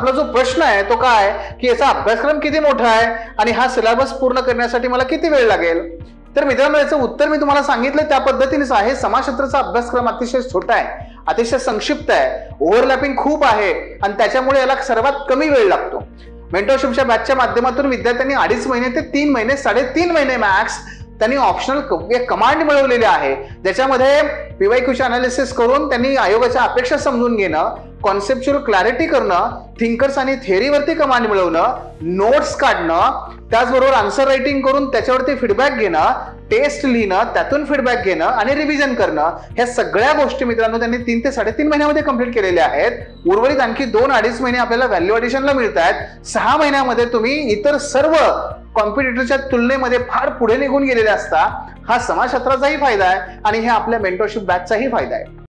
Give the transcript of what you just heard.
आपला जो प्रश्न आहे तो काय की याचा अभ्यासक्रम किती मोठा आहे आणि हा सिलेबस पूर्ण करण्यासाठी मला किती वेळ लागेल. तर मित्रांनो, याचं उत्तर मी तुम्हाला सांगितलं त्या पद्धतीनेच आहे. समाजशास्त्राचा अभ्यासक्रम अतिशय छोटा आहे, अतिशय संक्षिप्त आहे, ओव्हरलॅपिंग खूप आहे आणि त्याच्यामुळे याला सर्वात कमी वेळ लागतो. मेंटरशिपच्या बॅचच्या माध्यमातून विद्यार्थ्यांनी 2.5 महिने ते 3 महिने 3.5 महिने मॅक्स त्यांनी ऑप्शनल कमांड मिळवलेले आहे, ज्याच्यामध्ये पीवायक्यूचे अनालिसिस करून त्यांनी आयोगाच्या अपेक्षा समजून घेणं, कॉन्सेप्च्युअल क्लॅरिटी करणं, थिंकर्स आणि थेअरीवरती कमांड मिळवणं, नोट्स काढणं, त्याचबरोबर आन्सर रायटिंग करून त्याच्यावरती फीडबॅक घेणं, टेस्ट लिहिणं, त्यातून फीडबॅक घेणं आणि रिव्हिजन करणं, ह्या सगळ्या गोष्टी मित्रांनो त्यांनी 3 ते 3.5 महिन्यामध्ये कंप्लीट केलेल्या आहेत. उर्वरित आणखी 2-2.5 महिने आपल्याला व्हॅल्यू ॲडिशनला मिळत आहेत. 6 महिन्यामध्ये तुम्ही इतर सर्व कॉम्पिटिटरच्या तुलनेमध्ये फार पुढे निघून गेलेले असता. हा समाजशास्त्राचाही फायदा आहे आणि हे आपल्या मेंटरशिप बॅचचाही फायदा आहे.